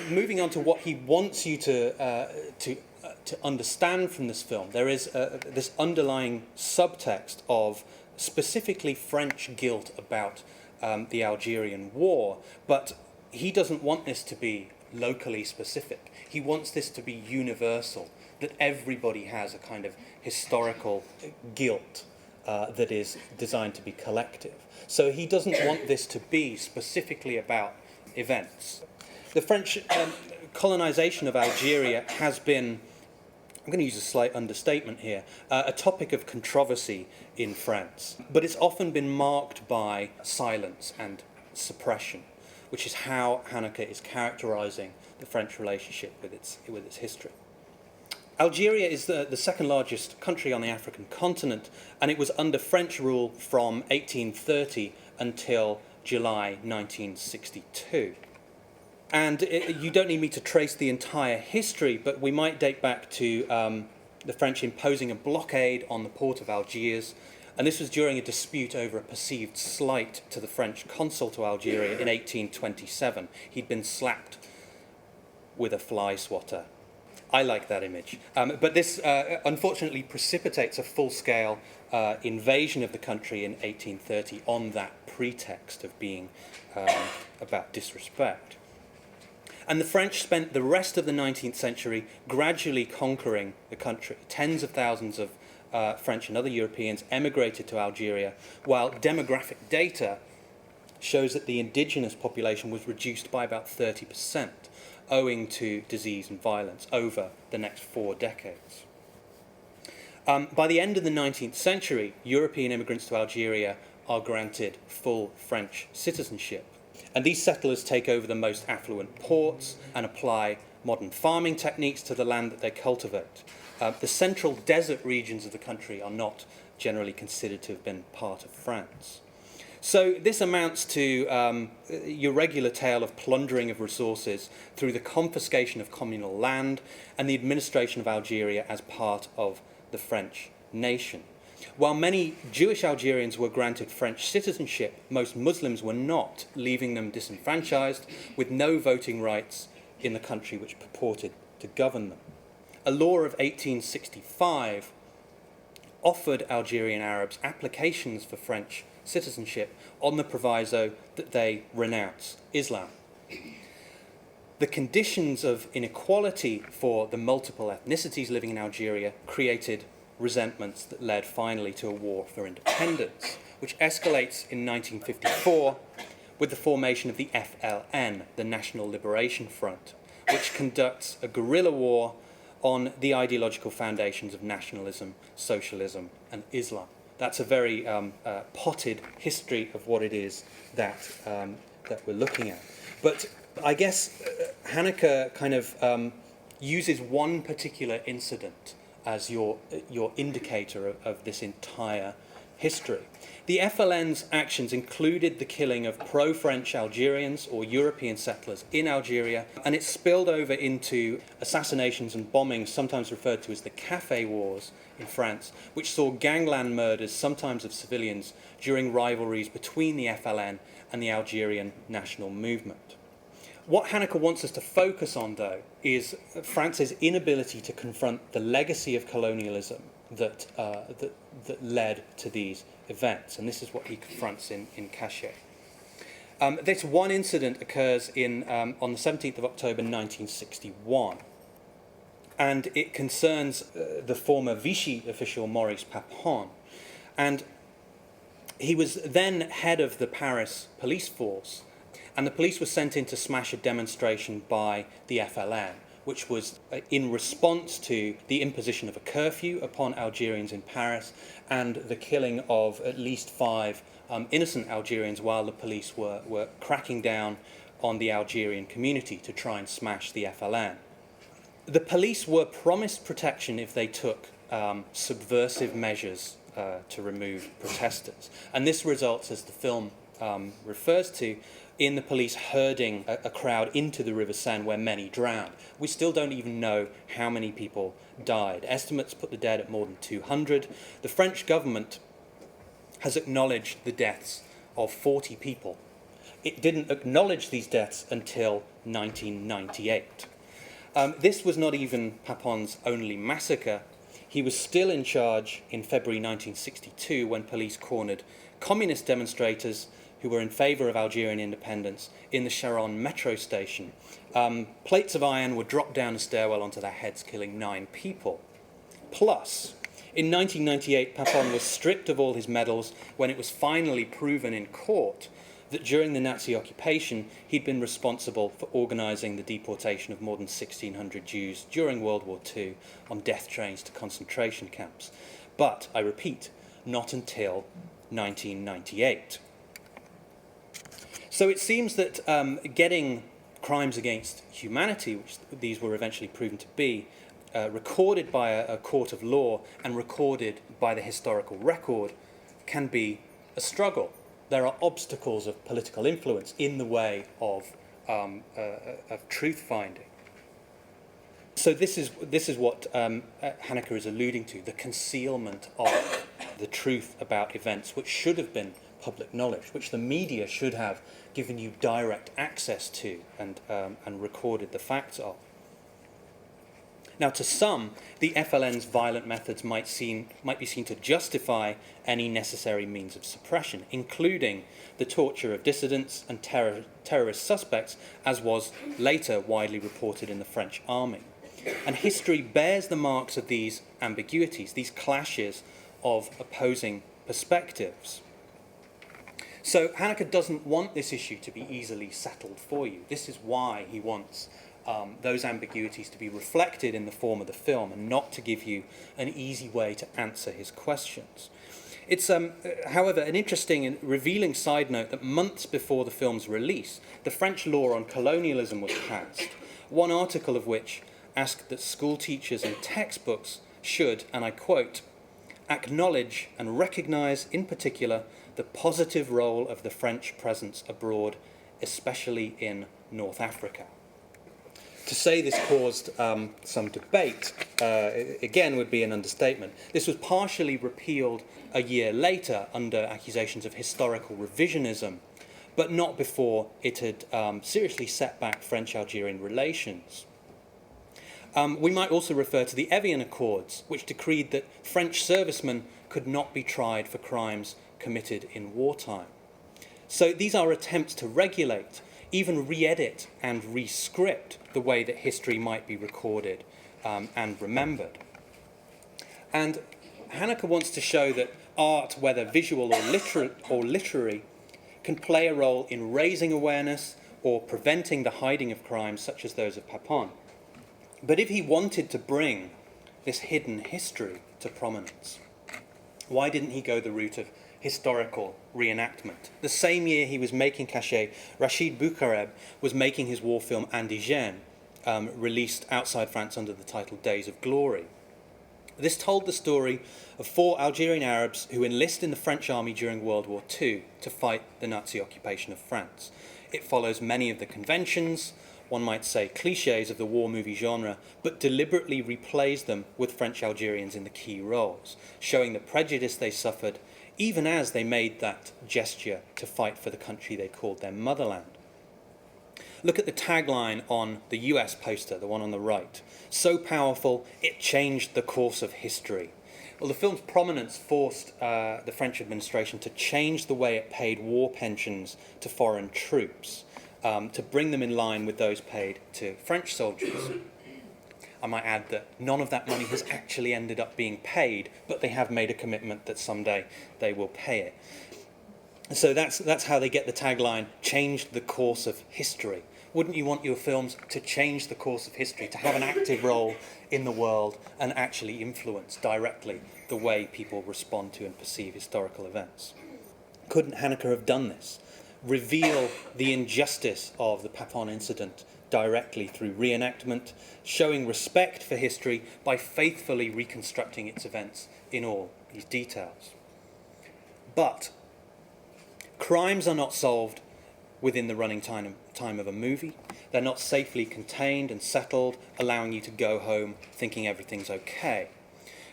moving on to what he wants you to understand from this film, there is this underlying subtext of specifically French guilt about the Algerian War, but he doesn't want this to be locally specific. He wants this to be universal, that everybody has a kind of historical guilt that is designed to be collective. So he doesn't want this to be specifically about events. The French colonization of Algeria has been, I'm going to use a slight understatement here, a topic of controversy in France. But it's often been marked by silence and suppression, which is how Haneke is characterizing the French relationship with its history. Algeria is the second largest country on the African continent, and it was under French rule from 1830 until July 1962. And you don't need me to trace the entire history, but we might date back to the French imposing a blockade on the port of Algiers, and this was during a dispute over a perceived slight to the French consul to Algeria in 1827. He'd been slapped with a fly swatter. I like that image. But this unfortunately precipitates a full-scale invasion of the country in 1830 on that pretext of being about disrespect. And the French spent the rest of the 19th century gradually conquering the country. Tens of thousands of French and other Europeans emigrated to Algeria, while demographic data shows that the indigenous population was reduced by about 30%, owing to disease and violence over the next 4 decades. By the end of the 19th century, European immigrants to Algeria are granted full French citizenship. And these settlers take over the most affluent ports and apply modern farming techniques to the land that they cultivate. The central desert regions of the country are not generally considered to have been part of France. So this amounts to your regular tale of plundering of resources through the confiscation of communal land and the administration of Algeria as part of the French nation. While many Jewish Algerians were granted French citizenship, most Muslims were not, leaving them disenfranchised with no voting rights in the country which purported to govern them. A law of 1865 offered Algerian Arabs applications for French citizenship on the proviso that they renounce Islam. The conditions of inequality for the multiple ethnicities living in Algeria created resentments that led finally to a war for independence, which escalates in 1954 with the formation of the FLN, the National Liberation Front, which conducts a guerrilla war on the ideological foundations of nationalism, socialism, and Islam. That's a very potted history of what it is that we're looking at. But I guess Haneke kind of uses one particular incident as your indicator of this entire history. The FLN's actions included the killing of pro-French Algerians or European settlers in Algeria, and it spilled over into assassinations and bombings, sometimes referred to as the Café Wars in France, which saw gangland murders, sometimes of civilians, during rivalries between the FLN and the Algerian national movement. What Haneke wants us to focus on, though, is France's inability to confront the legacy of colonialism that led to these events, and this is what he confronts in Cachet. This one incident occurs on the 17th of October 1961, and it concerns the former Vichy official Maurice Papon, and he was then head of the Paris police force, and the police were sent in to smash a demonstration by the FLN, which was in response to the imposition of a curfew upon Algerians in Paris and the killing of at least 5 innocent Algerians while the police were cracking down on the Algerian community to try and smash the FLN. The police were promised protection if they took subversive measures to remove protesters. And this results, as the film refers to, in the police herding a crowd into the River Seine where many drowned. We still don't even know how many people died. Estimates put the dead at more than 200. The French government has acknowledged the deaths of 40 people it didn't acknowledge these deaths until 1998. This was not even Papon's only massacre. He was still in charge in February 1962 when police cornered communist demonstrators who were in favour of Algerian independence in the Sharon metro station. Plates of iron were dropped down a stairwell onto their heads, killing 9 people. Plus, in 1998, Papon was stripped of all his medals when it was finally proven in court that during the Nazi occupation he'd been responsible for organising the deportation of more than 1,600 Jews during World War II on death trains to concentration camps. But, I repeat, not until 1998. So it seems that getting crimes against humanity, which these were eventually proven to be, recorded by a court of law and recorded by the historical record can be a struggle. There are obstacles of political influence in the way of truth finding. So this is what Haneke is alluding to, the concealment of the truth about events which should have been public knowledge, which the media should have given you direct access to and recorded the facts of. Now, to some, the FLN's violent methods might be seen to justify any necessary means of suppression, including the torture of dissidents and terrorist suspects, as was later widely reported in the French army. And history bears the marks of these ambiguities, these clashes of opposing perspectives. So Haneke doesn't want this issue to be easily settled for you. This is why he wants those ambiguities to be reflected in the form of the film and not to give you an easy way to answer his questions. It's, however, an interesting and revealing side note that months before the film's release, the French law on colonialism was passed, one article of which asked that school teachers and textbooks should, and I quote, acknowledge and recognise in particular the positive role of the French presence abroad, especially in North Africa. To say this caused some debate, again, would be an understatement. This was partially repealed a year later under accusations of historical revisionism, but not before it had seriously set back French-Algerian relations. We might also refer to the Evian Accords, which decreed that French servicemen could not be tried for crimes committed in wartime. So these are attempts to regulate, even re-edit and re-script the way that history might be recorded and remembered. And Haneke wants to show that art, whether visual or literary, can play a role in raising awareness or preventing the hiding of crimes such as those of Papon. But if he wanted to bring this hidden history to prominence, why didn't he go the route of historical reenactment? The same year he was making Cachet, Rachid Boukareb was making his war film Indigène, released outside France under the title Days of Glory. This told the story of 4 Algerian Arabs who enlist in the French army during World War II to fight the Nazi occupation of France. It follows many of the conventions, one might say cliches of the war movie genre, but deliberately replays them with French Algerians in the key roles, showing the prejudice they suffered even as they made that gesture to fight for the country they called their motherland. Look at the tagline on the US poster, the one on the right. So powerful, it changed the course of history. Well, the film's prominence forced the French administration to change the way it paid war pensions to foreign troops, to bring them in line with those paid to French soldiers. I might add that none of that money has actually ended up being paid, but they have made a commitment that someday they will pay it. So that's how they get the tagline, changed the course of history. Wouldn't you want your films to change the course of history, to have an active role in the world and actually influence directly the way people respond to and perceive historical events? Couldn't Haneke have done this? Reveal the injustice of the Papon incident directly through reenactment, showing respect for history by faithfully reconstructing its events in all these details. But crimes are not solved within the running time of a movie. They're not safely contained and settled, allowing you to go home thinking everything's okay.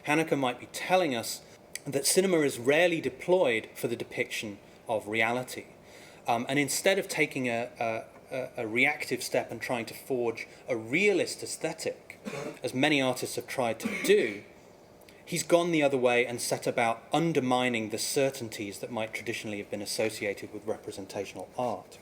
Haneke might be telling us that cinema is rarely deployed for the depiction of reality. And instead of taking a reactive step and trying to forge a realist aesthetic, as many artists have tried to do, he's gone the other way and set about undermining the certainties that might traditionally have been associated with representational art.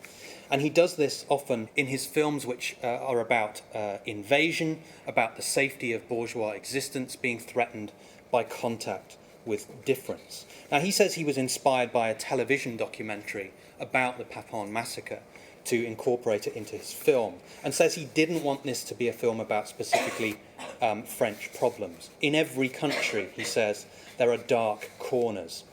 And he does this often in his films, which are about invasion, about the safety of bourgeois existence being threatened by contact with difference. Now, he says he was inspired by a television documentary about the Papon massacre to incorporate it into his film, and says he didn't want this to be a film about specifically French problems. In every country, he says, there are dark corners,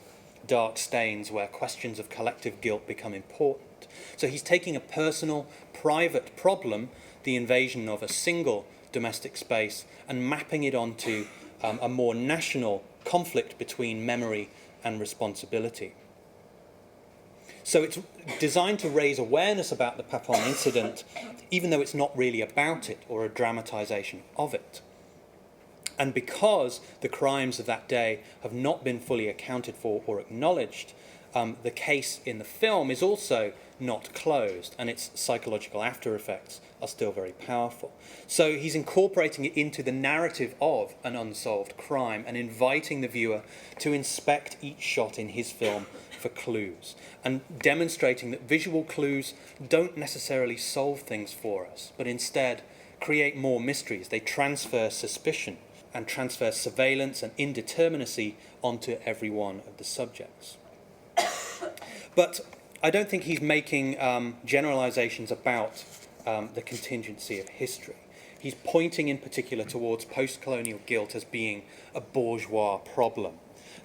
dark stains where questions of collective guilt become important. So he's taking a personal, private problem, the invasion of a single domestic space, and mapping it onto a more national conflict between memory and responsibility. So it's designed to raise awareness about the Papon incident, even though it's not really about it or a dramatisation of it. And because the crimes of that day have not been fully accounted for or acknowledged, the case in the film is also not closed, and its psychological after effects are still very powerful. So he's incorporating it into the narrative of an unsolved crime and inviting the viewer to inspect each shot in his film for clues, and demonstrating that visual clues don't necessarily solve things for us, but instead create more mysteries. They transfer suspicion and transfer surveillance and indeterminacy onto every one of the subjects. But I don't think he's making generalizations about the contingency of history. He's pointing in particular towards post-colonial guilt as being a bourgeois problem.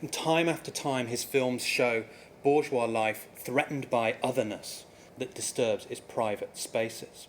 And time after time, his films show bourgeois life threatened by otherness that disturbs its private spaces.